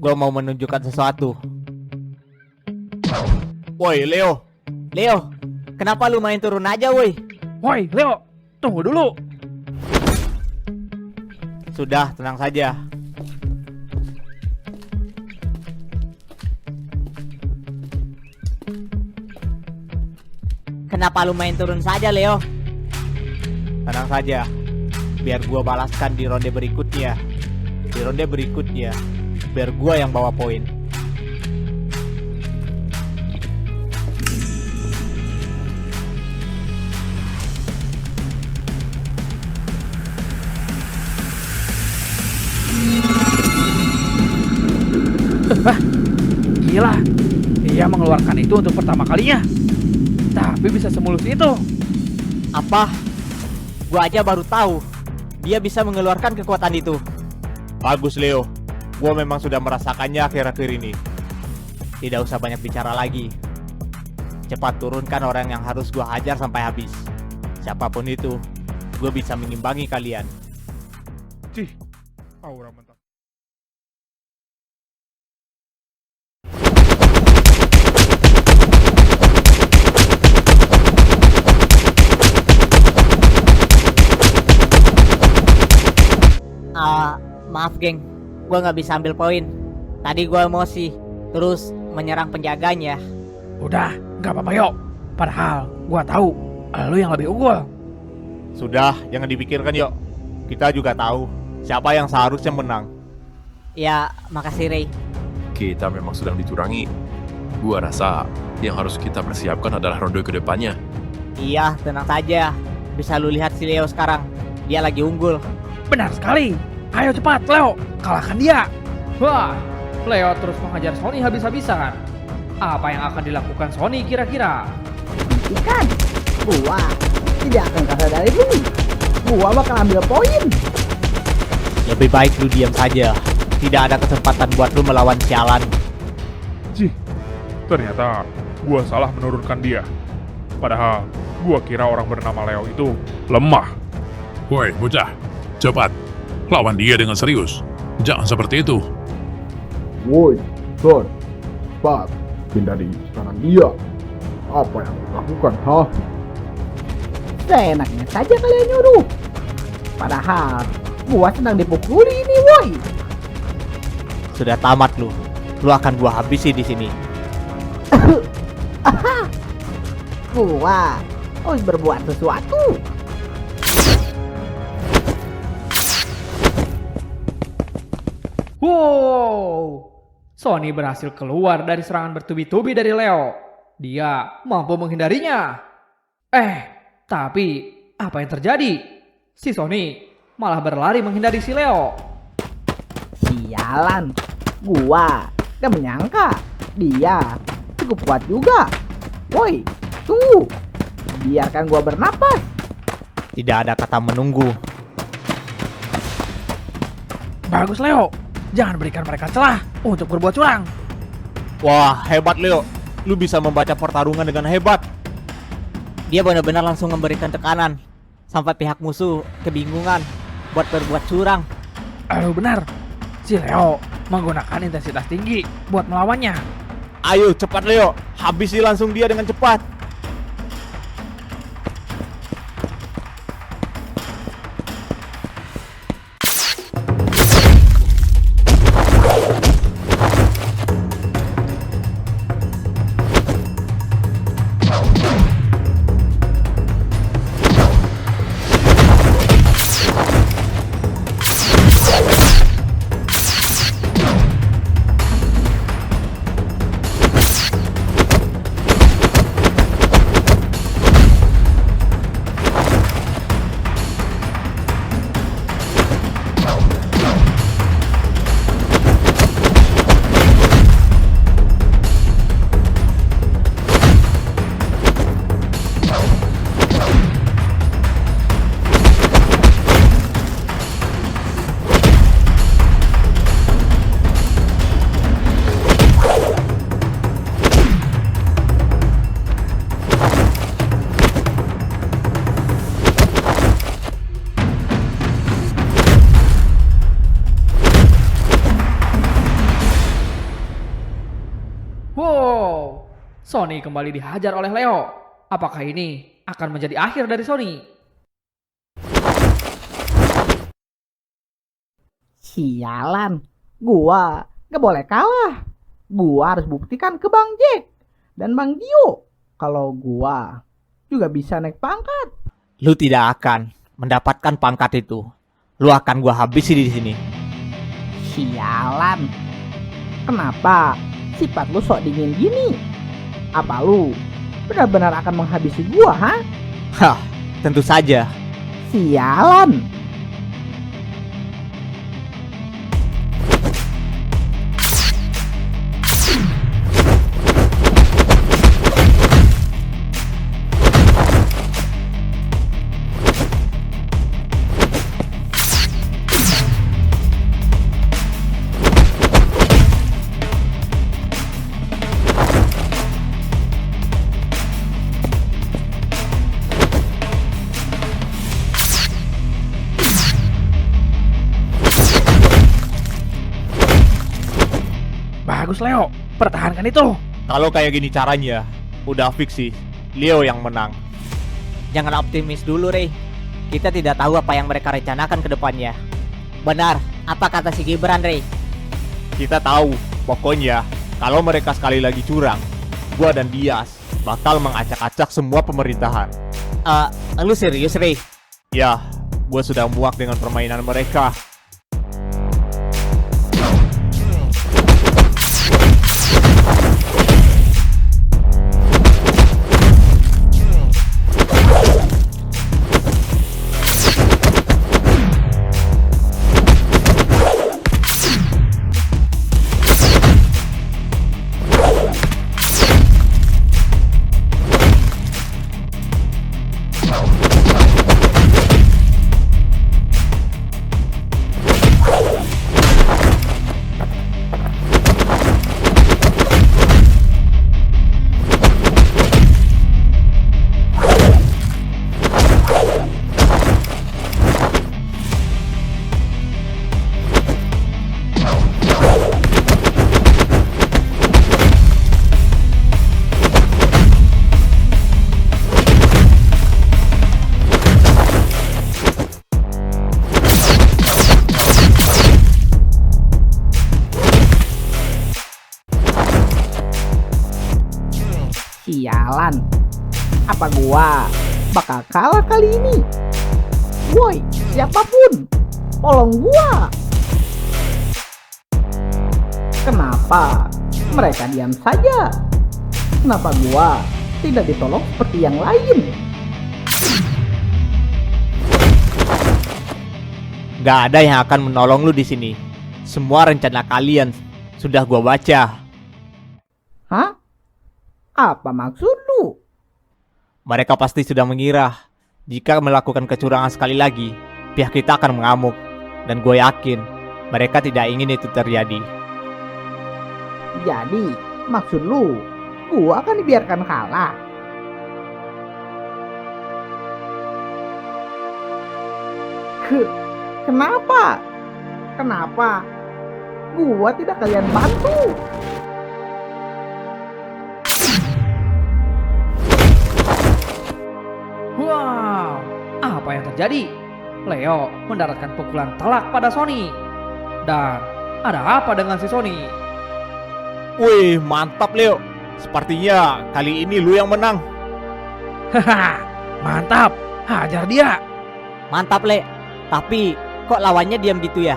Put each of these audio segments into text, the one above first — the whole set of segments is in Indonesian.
Gue mau menunjukkan sesuatu. Woi, Leo. Leo, kenapa lu main turun aja, woi? Woi, Leo, tunggu dulu. Sudah, tenang saja. Kenapa lu main turun saja, Leo? Tenang saja. Biar gua balaskan di ronde berikutnya. Di ronde berikutnya, biar gua yang bawa poin. Gila, dia mengeluarkan itu untuk pertama kalinya. Tapi bisa semulus itu. Apa? Gua aja baru tahu dia bisa mengeluarkan kekuatan itu. Bagus, Leo. Gua memang sudah merasakannya akhir-akhir ini. Tidak usah banyak bicara lagi. Cepat turunkan orang yang harus gua hajar sampai habis. Siapapun itu, gua bisa mengimbangi kalian. Cih, aura mantap. Maaf geng, gua nggak bisa ambil poin. Tadi gua emosi, terus menyerang penjaganya. Udah, gak apa-apa yuk. Padahal gua tahu lu yang lebih unggul. Sudah, jangan dipikirkan yuk. Kita juga tahu siapa yang seharusnya menang. Ya, makasih Ray. Kita memang sedang dicurangi. Gua rasa yang harus kita persiapkan adalah ronde kedepannya. Iya, tenang saja. Bisa lu lihat si Leo sekarang, dia lagi unggul. Benar sekali. Ayo cepat, Leo, kalahkan dia. Wah, Leo terus menghajar Sony habis-habisan. Apa yang akan dilakukan Sony kira-kira? Buktikan, gua tidak akan kalah dari bumi. Gua bakal ambil poin. Lebih baik lu diam saja. Tidak ada kesempatan buat lu melawan sialan. Cih, ternyata gua salah menurunkan dia. Padahal gua kira orang bernama Leo itu lemah. Woi, bocah, cepat, lawan dia dengan serius. Jangan seperti itu. Woi, Son, cepat, hindari serangan dia. Apa yang dilakukan, ha? Seenaknya saja kalian nyuruh. Padahal gua sedang dipukuli ini, woi. Sudah tamat lu. Lu akan gua habisi di sini. Gua harus berbuat sesuatu. Wow, Sony berhasil keluar dari serangan bertubi-tubi dari Leo. Dia mampu menghindarinya. Tapi apa yang terjadi? Si Sony malah berlari menghindari si Leo. Sialan, gua gak menyangka dia cukup kuat juga. Woi, tunggu, biarkan gua bernapas. Tidak ada kata menunggu. Bagus Leo, jangan berikan mereka celah untuk berbuat curang. Wah, hebat Leo. Lu bisa membaca pertarungan dengan hebat. Dia benar-benar langsung memberikan tekanan sampai pihak musuh kebingungan buat berbuat curang. Benar, si Leo menggunakan intensitas tinggi buat melawannya. Ayo cepat Leo, habisi langsung dia dengan cepat. Wow, Sony kembali dihajar oleh Leo. Apakah ini akan menjadi akhir dari Sony? Sialan, gua gak boleh kalah. Gua harus buktikan ke Bang Jack dan Bang Dio kalau gua juga bisa naik pangkat. Lu tidak akan mendapatkan pangkat itu. Lu akan gua habisi di sini. Sialan, kenapa sifat lu sok dingin gini? Apa lu benar-benar akan menghabisi gua, ha? Hah, tentu saja. Sialan. Bagus Leo, pertahankan itu. Kalau kayak gini caranya, udah fix sih. Leo yang menang. Jangan optimis dulu, Rey. Kita tidak tahu apa yang mereka rencanakan ke depannya. Benar, apa kata si Gibran, Rey? Kita tahu, pokoknya kalau mereka sekali lagi curang, gua dan Dias bakal mengacak-acak semua pemerintahan. Lu serius, Rey? Ya, gua sudah muak dengan permainan mereka. Sialan, apa gua bakal kalah kali ini? Woi, siapapun, tolong gua. Kenapa mereka diam saja? Kenapa gua tidak ditolong seperti yang lain? Gak ada yang akan menolong lu di sini. Semua rencana kalian sudah gua baca. Hah? Apa maksud lu? Mereka pasti sudah mengira jika melakukan kecurangan sekali lagi, pihak kita akan mengamuk. Dan gue yakin mereka tidak ingin itu terjadi. Jadi, maksud lu, gua akan dibiarkan kalah? Kenapa? Kenapa? Gua tidak kalian bantu. Wow, apa yang terjadi? Leo mendaratkan pukulan telak pada Sony. Dan ada apa dengan si Sony? Wih, mantap Leo. Sepertinya kali ini lu yang menang. Haha, mantap, hajar dia. Mantap, Le. Tapi kok lawannya diam gitu ya?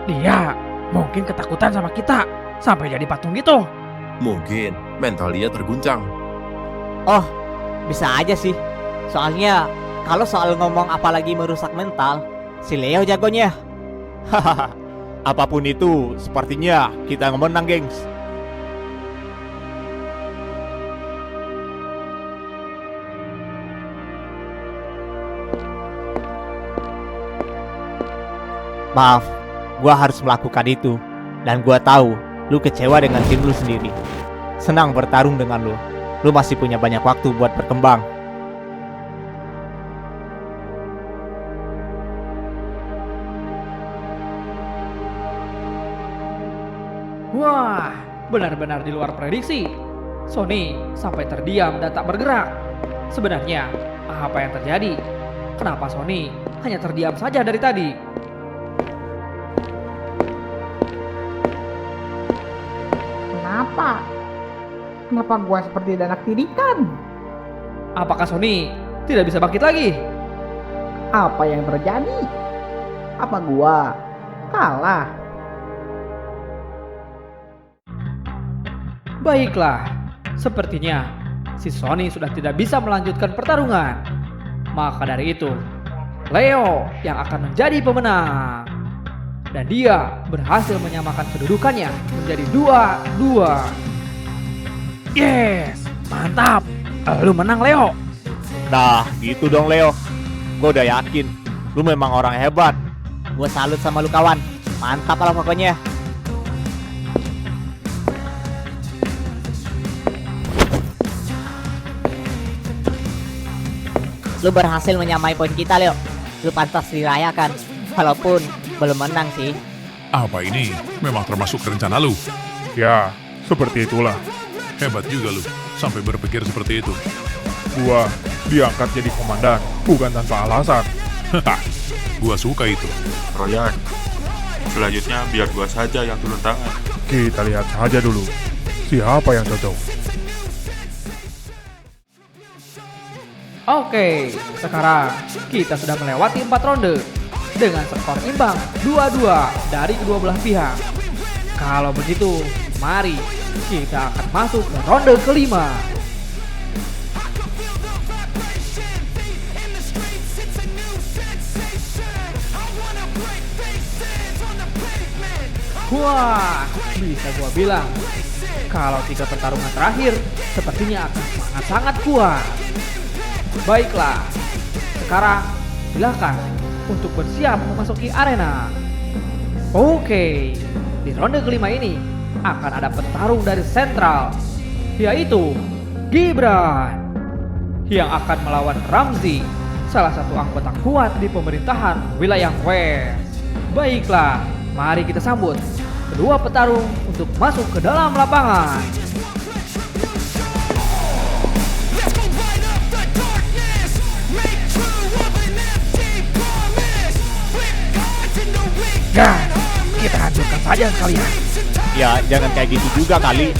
Dia mungkin ketakutan sama kita sampai jadi patung gitu. Mungkin mental dia terguncang. Oh, bisa aja sih. Soalnya kalau soal ngomong apalagi merusak mental, si Leo jagonya. Hahaha. Apapun itu, sepertinya kita yang menang, gengs. Maaf, gua harus melakukan itu. Dan gua tahu lu kecewa dengan tim lu sendiri. Senang bertarung dengan lu. Lu masih punya banyak waktu buat berkembang. Wah, benar-benar di luar prediksi. Sony sampai terdiam dan tak bergerak. Sebenarnya, apa yang terjadi? Kenapa Sony hanya terdiam saja dari tadi? Kenapa? Kenapa gua seperti danak tirikan? Apakah Sony tidak bisa bangkit lagi? Apa yang terjadi? Apa gua kalah? Baiklah, sepertinya si Sony sudah tidak bisa melanjutkan pertarungan. Maka dari itu, Leo yang akan menjadi pemenang. Dan dia berhasil menyamakan kedudukannya menjadi 2-2. Yes, mantap. Lu menang, Leo. Nah, gitu dong Leo. Gue udah yakin, lu memang orang hebat. Gue salut sama lu kawan. Mantap lah pokoknya. Lu berhasil menyamai poin kita, Leo. Lu pantas dirayakan. Walaupun belum menang sih. Apa ini memang termasuk rencana lu? Ya, seperti itulah. Hebat juga lu, sampai berpikir seperti itu. Gua diangkat jadi komandan, bukan tanpa alasan. Haha, gua suka itu. Royan, selanjutnya biar gua saja yang turun tangan. Kita lihat saja dulu, siapa yang cocok. Oke, sekarang kita sudah melewati 4 ronde dengan skor imbang 2-2 dari kedua belah pihak. Kalau begitu, mari kita akan masuk ke ronde kelima. Wah, bisa gua bilang kalau 3 pertarungan terakhir sepertinya akan sangat-sangat kuat. Baiklah, sekarang silakan untuk bersiap memasuki arena. Oke, di ronde kelima ini akan ada petarung dari Sentral, yaitu Gibran, yang akan melawan Ramzi, salah satu anggota kuat di pemerintahan wilayah West. Baiklah, mari kita sambut kedua petarung untuk masuk ke dalam lapangan. Gas, kita hancurkan saja sekalian. Ya, jangan kayak gitu juga kali.